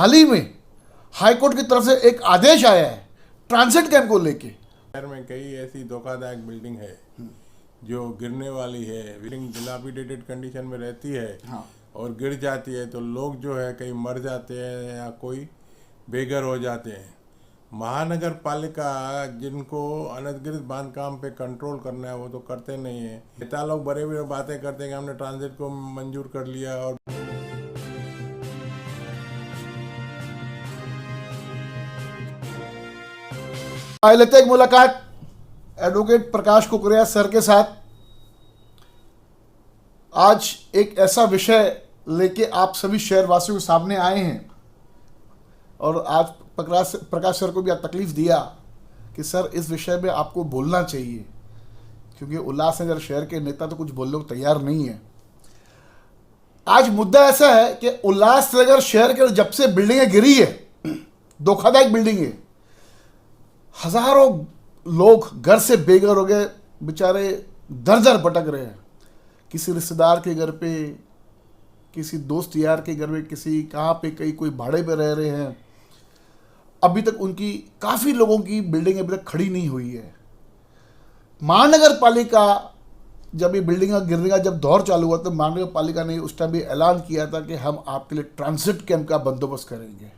हाल ही में हाईकोर्ट की तरफ से एक आदेश आया है ट्रांजिट कैंप को लेके। शहर में कई ऐसी धोखादायक बिल्डिंग है जो गिरने वाली है, बिल्डिंग डिलापिडेटेड कंडीशन में रहती है। हाँ। और गिर जाती है तो लोग जो है कहीं मर जाते हैं या कोई बेघर हो जाते हैं। महानगर पालिका जिनको अनधिकृत बांधकाम पे कंट्रोल करना है वो तो करते नहीं है। नेता लोग बड़े बड़े बातें करते हैं कि हमने ट्रांजिट को मंजूर कर लिया। और आइए लेते हैं एक मुलाकात एडवोकेट प्रकाश कुकरेया सर के साथ। आज एक ऐसा विषय लेके आप सभी शहरवासियों के सामने आए हैं और आज प्रकाश सर को भी तकलीफ दिया कि सर इस विषय में आपको बोलना चाहिए, क्योंकि उल्लासनगर शहर के नेता तो कुछ बोलने को तैयार नहीं है। आज मुद्दा ऐसा है कि उल्लासनगर शहर के जब से बिल्डिंगें गिरी है, धोखादायक बिल्डिंगें, हजारों लोग घर से बेघर हो गए, बेचारे दर दर भटक रहे हैं। किसी रिश्तेदार के घर पे, किसी दोस्त यार के घर में, किसी कहाँ पे, कहीं कोई भाड़े पे रह रहे हैं। अभी तक उनकी काफ़ी लोगों की बिल्डिंग अभी तक खड़ी नहीं हुई है। महानगर पालिका जब ये बिल्डिंग गिरने का जब दौर चालू हुआ तो महानगर पालिका ने उस टाइम भी ऐलान किया था कि हम आपके लिए ट्रांजिट कैंप का बंदोबस्त करेंगे।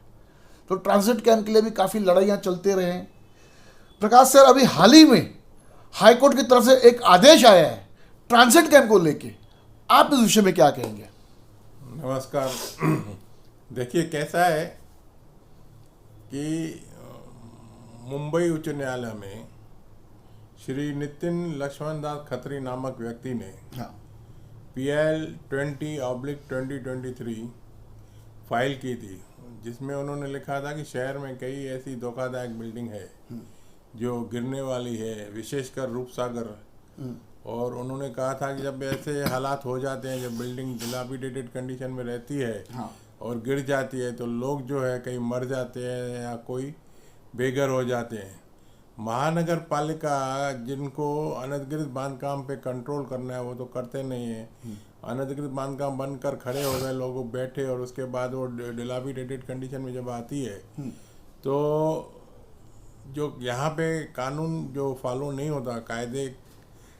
तो ट्रांजिट कैंप के लिए भी काफ़ी लड़ाइयाँ चलते रहे। प्रकाश सर, अभी हाल ही में हाईकोर्ट की तरफ से एक आदेश आया है ट्रांजिट कैंप को लेके, आप इस विषय में क्या कहेंगे? नमस्कार। देखिए कैसा है कि मुंबई उच्च न्यायालय में श्री नितिन लक्ष्मण दास खत्री नामक व्यक्ति ने PL 20/2023 फाइल की थी, जिसमें उन्होंने लिखा था कि शहर में कई ऐसी धोखादायक बिल्डिंग है जो गिरने वाली है, विशेषकर रूपसागर। और उन्होंने कहा था कि जब ऐसे हालात हो जाते हैं, जब बिल्डिंग डिलापिडेटेड कंडीशन में रहती है और गिर जाती है तो लोग जो है कहीं मर जाते हैं या कोई बेघर हो जाते हैं। महानगर पालिका जिनको अनधिकृत बांधकाम पे कंट्रोल करना है वो तो करते नहीं है। अनधिकृत बांधकाम बनकर खड़े हो गए, लोग बैठे, और उसके बाद वो डिलापिडेटेड कंडीशन में जब आती है तो जो यहाँ पे कानून जो फॉलो नहीं होता, कायदे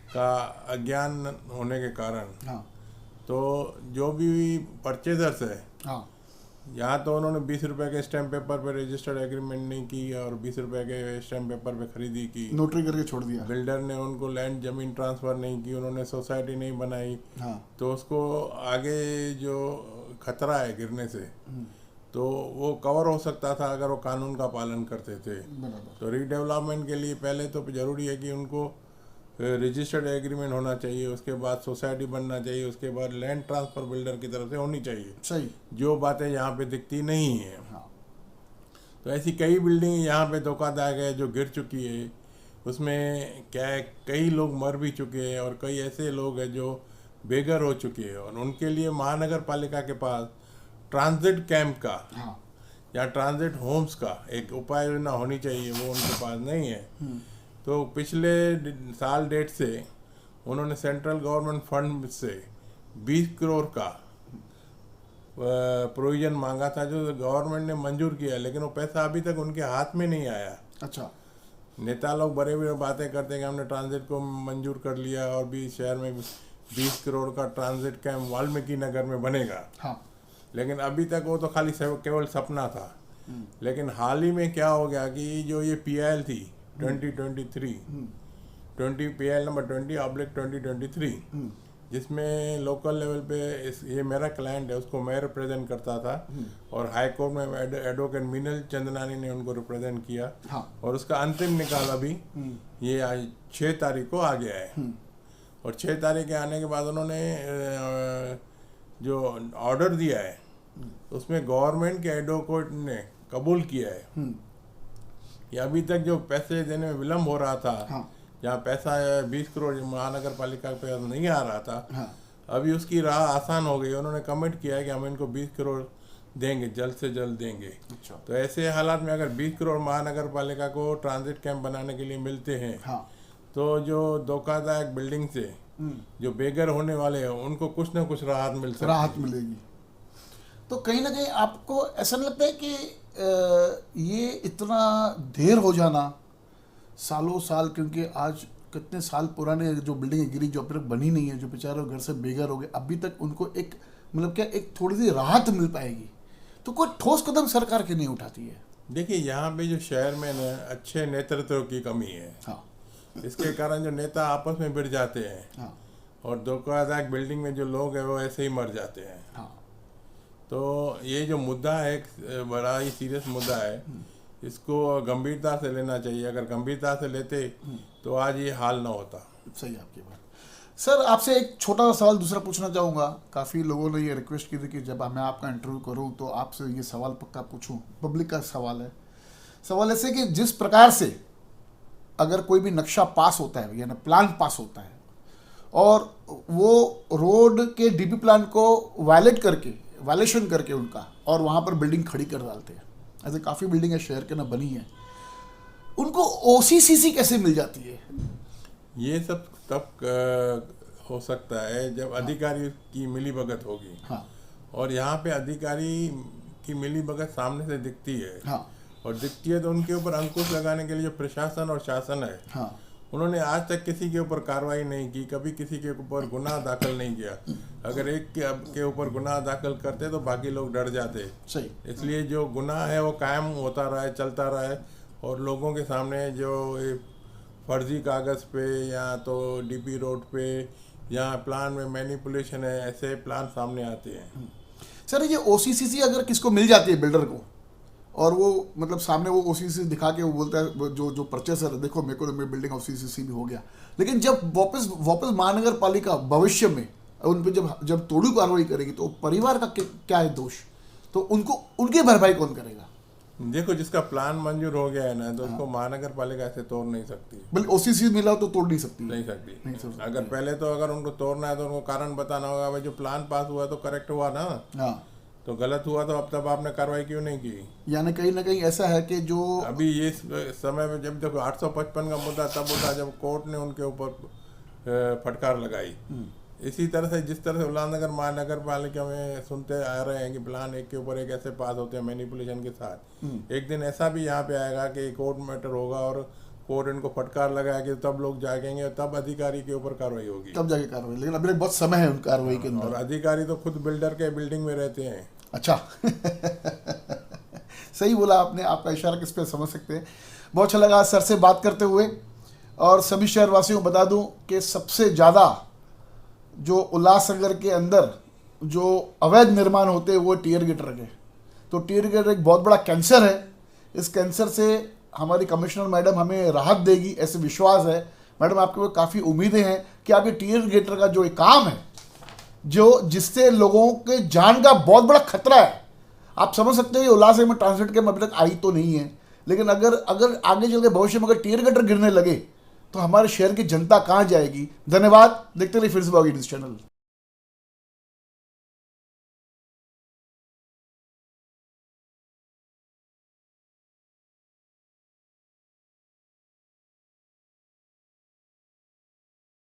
का अज्ञान होने के कारण, तो जो भी परचेजर्स है, यहाँ तो उन्होंने 20 रुपए के स्टैम्प पेपर पे रजिस्टर्ड एग्रीमेंट नहीं की और 20 रुपए के स्टैम्प पेपर पे खरीदी की, नोटरी करके छोड़ दिया। बिल्डर ने उनको लैंड जमीन ट्रांसफर नहीं की, उन्होंने सोसाइटी नहीं बनाई। तो उसको आगे जो खतरा है गिरने से, तो वो कवर हो सकता था अगर वो कानून का पालन करते थे। तो रीडेवलपमेंट के लिए पहले तो जरूरी है कि उनको रजिस्टर्ड एग्रीमेंट होना चाहिए, उसके बाद सोसाइटी बनना चाहिए, उसके बाद लैंड ट्रांसफर बिल्डर की तरफ से होनी चाहिए। सही, जो बातें यहाँ पे दिखती नहीं है। तो ऐसी कई बिल्डिंग यहाँ पे धोखादायक है जो गिर चुकी है। उसमें क्या है, कई लोग मर भी चुके हैं और कई ऐसे लोग हैं जो बेघर हो चुके हैं। और उनके लिए महानगर पालिका के पास ट्रांजिट कैंप का या ट्रांजिट होम्स का एक उपाय योजना होनी चाहिए, वो उनके पास नहीं है। तो पिछले साल डेट से उन्होंने सेंट्रल गवर्नमेंट फंड से 20 करोड़ का प्रोविजन मांगा था, जो गवर्नमेंट ने मंजूर किया, लेकिन वो पैसा अभी तक उनके हाथ में नहीं आया। अच्छा। नेता लोग बड़े बड़े बातें करते हैं कि हमने ट्रांजिट को मंजूर कर लिया और भी शहर में 20 करोड़ का ट्रांजिट कैंप वाल्मीकि नगर में बनेगा। लेकिन अभी तक वो तो खाली केवल सपना था। लेकिन हाल ही में क्या हो गया कि जो ये PL थी 2023 PL नंबर 20/2023, जिसमें लोकल लेवल पे ये मेरा क्लाइंट है, उसको मैं रिप्रेजेंट करता था और हाई कोर्ट में एडवोकेट मीनल चंदनानी ने उनको रिप्रेजेंट किया। और उसका अंतिम निकाल अभी ये आज 6 तारीख को आ गया है। और 6 तारीख के आने के बाद उन्होंने जो ऑर्डर दिया है उसमें गवर्नमेंट के एडवोकेट ने कबूल किया है कि अभी तक जो पैसे देने में विलम्ब हो रहा था, जहाँ पैसा 20 करोड़ महानगर पालिका के पास नहीं आ रहा था, अभी उसकी राह आसान हो गई। उन्होंने कमिट किया है कि हम इनको 20 करोड़ देंगे, जल्द से जल्द देंगे। अच्छा। तो ऐसे हालात में अगर 20 करोड़ महानगर पालिका को ट्रांजिट कैंप बनाने के लिए मिलते हैं, तो जो धोखादायक बिल्डिंग से जो बेघर होने वाले हैं उनको कुछ ना कुछ राहत मिलेगी। तो कहीं ना कहीं आपको ऐसा नहीं लगता है कि ये इतना देर हो जाना, सालों साल, क्योंकि आज कितने साल पुराने जो बिल्डिंग गिरी, जो अब तक बनी नहीं है, जो बेचारे घर से बेघर हो गए, अभी तक उनको एक मतलब क्या एक थोड़ी सी राहत मिल पाएगी, तो कोई ठोस कदम सरकार क्यों नहीं उठाती है? देखिए, यहाँ पे जो शहर में न अच्छे नेतृत्व की कमी है। हाँ। इसके कारण जो नेता आपस में भिड़ जाते हैं। हाँ। और धोखाधड़ी बिल्डिंग में जो लोग हैं वो ऐसे ही मर जाते हैं। हाँ। तो ये जो मुद्दा है एक बड़ा ही सीरियस मुद्दा है, इसको गंभीरता से लेना चाहिए। अगर गंभीरता से लेते तो आज ये हाल ना होता। सही आपकी बात। सर, आपसे एक छोटा सा सवाल दूसरा पूछना चाहूँगा। काफ़ी लोगों ने ये रिक्वेस्ट की थी कि जब मैं आपका इंटरव्यू करूँ तो आपसे ये सवाल पक्का पूछूं। पब्लिक का सवाल है। सवाल ऐसे कि जिस प्रकार से अगर कोई भी नक्शा पास होता है, यानी प्लान पास होता है, और वो रोड के डीपी प्लान को वायलेशन करके उनका, और वहाँ पर बिल्डिंग खड़ी कर डालते हैं, ऐसे काफ़ी बिल्डिंग है शहर के ना बनी है, उनको ओसीसीसी कैसे मिल जाती है? ये सब तब हो सकता है जब अधिकारी की मिलीभगत होगी। हाँ। और यहाँ पे अधिकारी की मिलीभगत सामने से दिखती है। हाँ। और दिखती है तो उनके ऊपर अंकुश लगाने के लिए जो प्रशासन और शासन है, हाँ, उन्होंने आज तक किसी के ऊपर कार्रवाई नहीं की, कभी किसी के ऊपर गुनाह दाखिल नहीं किया। अगर एक के ऊपर गुनाह दाखिल करते तो बाकी लोग डर जाते। सही। इसलिए जो गुनाह है वो कायम होता रहा है, चलता रहा है, और लोगों के सामने जो फर्जी कागज़ पे या तो डीपी रोड पे या प्लान में मैनिपुलेशन है, ऐसे प्लान सामने आते हैं। सर, ये ओसीसीसी अगर किसको मिल जाती है, बिल्डर को, और वो मतलब सामने वो ओसीसीसी दिखा के वो बोलता है, जो परचेसर, देखो मेरे को मेरी बिल्डिंग ओसीसीसी भी हो गया, लेकिन जब वापस महानगर पालिका भविष्य में उन पर जब तोड़ू कार्रवाई करेगी तो परिवार का क्या है दोष? तो उनकी भरपाई कौन करेगा? देखो, जिसका प्लान मंजूर हो गया है ना, तो उसको महानगर पालिका ऐसे तोड़ नहीं सकती। बल्कि ओसीसी मिला तो तोड़ नहीं सकती। अगर पहले तो अगर उनको तोड़ना है तो उनको कारण बताना होगा, भाई जो प्लान पास हुआ तो करेक्ट हुआ ना। हाँ। तो गलत हुआ तो अब तब आपने कार्रवाई क्यों नहीं की? यानी कहीं ना कहीं ऐसा है कि जो अभी ये समय में जब देखो 855 का मुद्दा तब होता जब कोर्ट ने उनके ऊपर फटकार लगाई। इसी तरह से जिस तरह से उल्लासनगर महानगर पालिका में सुनते आ रहे हैं कि प्लान एक के ऊपर एक ऐसे पास होते हैं मैनिपुलेशन के साथ, एक दिन ऐसा भी यहाँ पे आएगा कि कोर्ट मैटर होगा और कोर्ट इनको फटकार लगाएगी, तब लोग जागेंगे और तब अधिकारी के ऊपर कार्रवाई होगी, तब जाके कार्रवाई। लेकिन अभी बहुत समय है उन कार्रवाई के अंदर। और अधिकारी तो खुद बिल्डर के बिल्डिंग में रहते हैं। अच्छा। सही बोला आपने, आपका इशारा किस पे समझ सकते हैं। बहुत अच्छा लगा सर से बात करते हुए। और सभी शहरवासियों को बता दूं कि सबसे ज़्यादा जो उल्लासनगर के अंदर जो अवैध निर्माण होते हैं वो टीयर गिटर के। तो टीयर गिटर एक बहुत बड़ा कैंसर है। इस कैंसर से हमारी कमिश्नर मैडम हमें राहत देगी, ऐसे विश्वास है। मैडम, आपके को काफ़ी उम्मीदें हैं कि आपके टीयर गिटर का जो एक काम है, जो जिससे लोगों के जान का बहुत बड़ा खतरा है, आप समझ सकते हैं। उल्लासनगर में ट्रांसलेट के अभी तक आई तो नहीं है, लेकिन अगर आगे चल के भविष्य में अगर टीयर गिटर गिरने लगे तो हमारे शहर की जनता कहाँ जाएगी? धन्यवाद। देखते रहिए फिर से न्यूज़ चैनल।